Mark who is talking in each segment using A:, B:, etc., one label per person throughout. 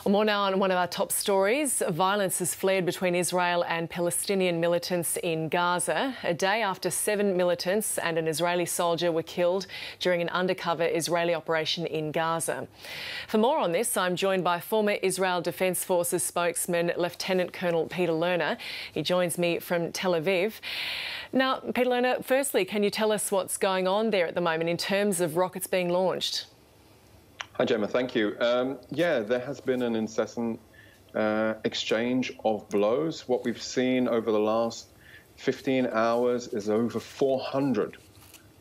A: Well, more now on one of our top stories. Violence has flared between Israel and Palestinian militants in Gaza, a day after 7 militants and an Israeli soldier were killed during an undercover Israeli operation in Gaza. For more on this, I'm joined by former Israel Defence Forces spokesman Lieutenant Colonel Peter Lerner. He joins me from Tel Aviv. Now, Peter Lerner, firstly, can you tell us what's going on there at the moment in terms of rockets being launched?
B: Hi, Gemma. Thank you. Yeah, there has been an incessant exchange of blows. What we've seen over the last 15 hours is over 400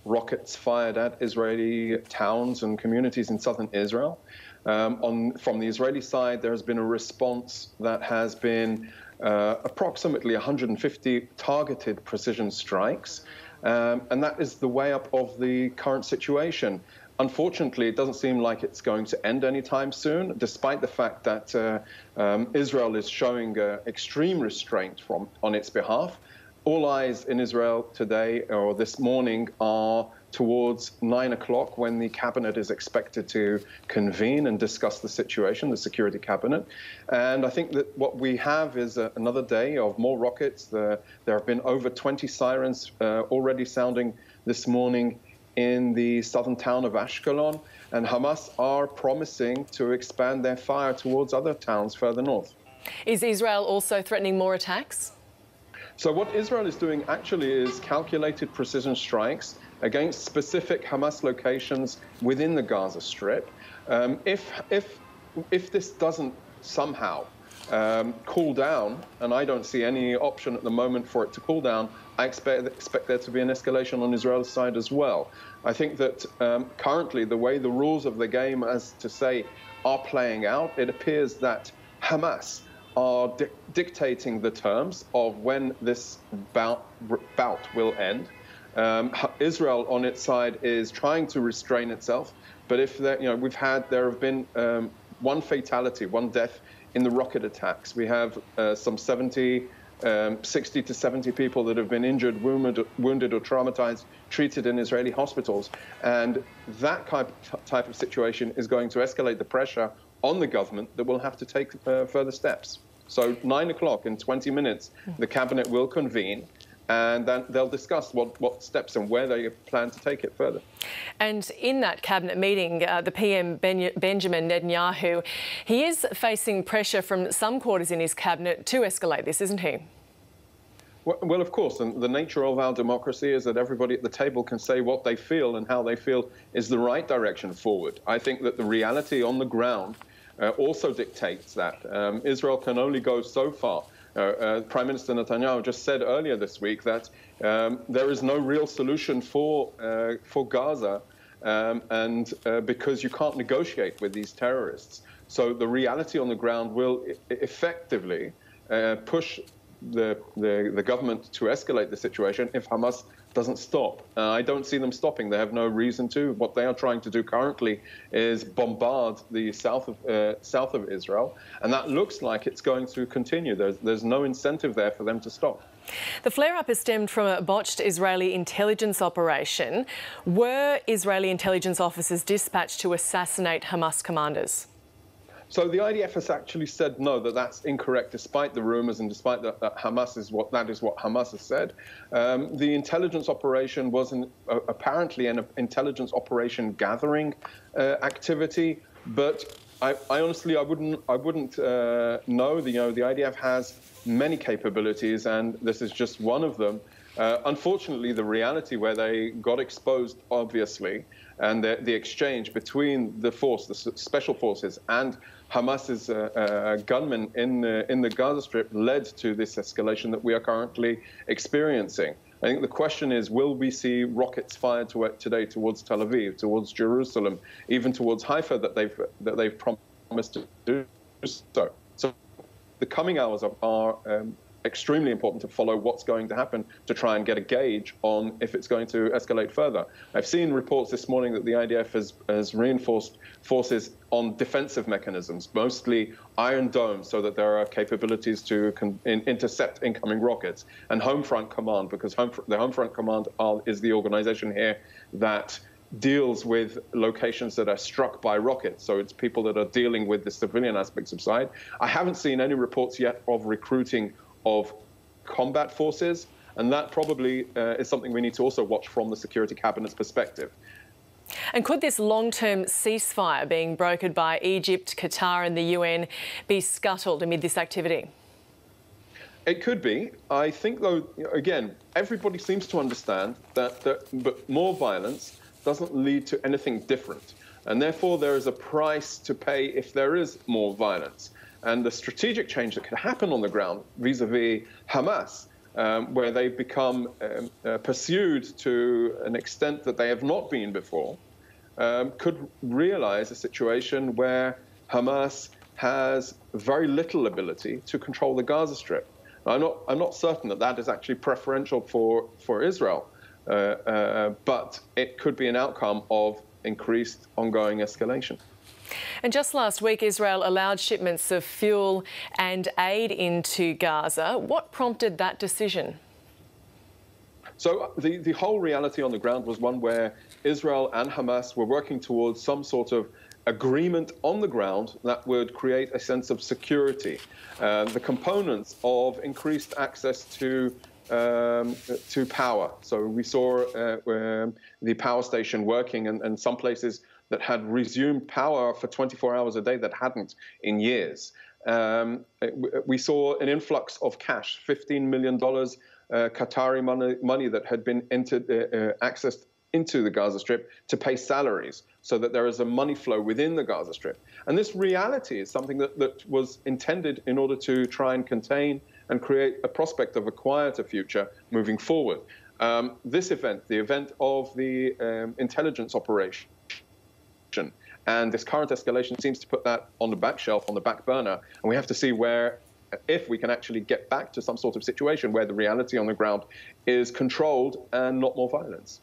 B: rockets fired at Israeli towns and communities in southern Israel. From the Israeli side, there has been a response that has been approximately 150 targeted precision strikes. And that is the way up of the current situation. Unfortunately, it doesn't seem like it's going to end anytime soon, despite the fact that Israel is showing extreme restraint on its behalf. All eyes in Israel today or this morning are towards 9 o'clock when the cabinet is expected to convene and discuss the situation, the security cabinet. And I think that what we have is another day of more rockets. There have been over 20 sirens already sounding this morning in the southern town of Ashkelon, and Hamas are promising to expand their fire towards other towns further north.
A: Is Israel also threatening more attacks?
B: So what Israel is doing actually is calculated precision strikes against specific Hamas locations within the Gaza Strip. If this doesn't somehow cool down, and I don't see any option at the moment for it to cool down, I expect there to be an escalation on Israel's side as well. I think that currently the way the rules of the game, as to say, are playing out, it appears that Hamas are dictating the terms of when this bout will end. Israel on its side is trying to restrain itself, but if there have been one fatality, one death in the rocket attacks. We have some 60 to 70 people that have been injured, wounded or traumatized, treated in Israeli hospitals. And that type of situation is going to escalate the pressure on the government that will have to take further steps. So 9 o'clock in 20 minutes, the cabinet will convene, and then they'll discuss what steps and where they plan to take it further.
A: And in that cabinet meeting, the PM Benjamin Netanyahu, he is facing pressure from some quarters in his cabinet to escalate this, isn't he?
B: Well, of course, and the nature of our democracy is that everybody at the table can say what they feel and how they feel is the right direction forward. I think that the reality on the ground also dictates that. Israel can only go so far. Prime Minister Netanyahu just said earlier this week that there is no real solution for Gaza, and because you can't negotiate with these terrorists. So the reality on the ground will effectively push the government to escalate the situation if Hamas doesn't stop. I don't see them stopping. They have no reason to. What they are trying to do currently is bombard the south of Israel, and that looks like it's going to continue. There's no incentive there for them to stop.
A: The flare-up has stemmed from a botched Israeli intelligence operation. Were Israeli intelligence officers dispatched to assassinate Hamas commanders?
B: So the IDF has actually said no, that's incorrect, despite the rumours and despite that that is what Hamas has said. The intelligence operation was apparently an intelligence operation gathering activity, but I honestly wouldn't know. The IDF has many capabilities, and this is just one of them. Unfortunately, the reality where they got exposed, obviously, and the exchange between the special forces, and Hamas's gunmen in the Gaza Strip led to this escalation that we are currently experiencing. I think the question is, will we see rockets fired today towards Tel Aviv, towards Jerusalem, even towards Haifa that they've promised to do so? So the coming hours are extremely important to follow what's going to happen to try and get a gauge on if it's going to escalate further. I've seen reports this morning that the IDF has reinforced forces on defensive mechanisms, mostly Iron Dome, so that there are capabilities to intercept incoming rockets, and Home Front Command, because the Home Front Command is the organization here that deals with locations that are struck by rockets. So it's people that are dealing with the civilian aspects of side. I haven't seen any reports yet of recruiting of combat forces, and that probably is something we need to also watch from the Security Cabinet's perspective.
A: And could this long-term ceasefire being brokered by Egypt, Qatar and the UN be scuttled amid this activity?
B: It could be. I think, though, again, everybody seems to understand but more violence doesn't lead to anything different. And therefore, there is a price to pay if there is more violence. And the strategic change that could happen on the ground vis-a-vis Hamas, where they've become pursued to an extent that they have not been before, could realize a situation where Hamas has very little ability to control the Gaza Strip. I'm not certain that that is actually preferential for Israel, but it could be an outcome of increased ongoing escalation.
A: And just last week, Israel allowed shipments of fuel and aid into Gaza. What prompted that decision?
B: So the whole reality on the ground was one where Israel and Hamas were working towards some sort of agreement on the ground that would create a sense of security. The components of increased access to power. So we saw the power station working, and some places that had resumed power for 24 hours a day that hadn't in years. We saw an influx of cash, $15 million Qatari money that had been accessed into the Gaza Strip to pay salaries, so that there is a money flow within the Gaza Strip. And this reality is something that was intended in order to try and contain and create a prospect of a quieter future moving forward. This event, the event of the intelligence operation, and this current escalation seems to put that on the back shelf, on the back burner, and we have to see if we can actually get back to some sort of situation where the reality on the ground is controlled and not more violence.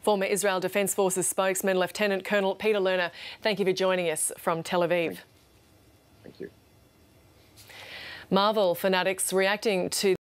A: Former Israel Defence Forces spokesman, Lieutenant Colonel Peter Lerner, thank you for joining us from Tel Aviv.
B: Thank you.
A: Marvel fanatics reacting to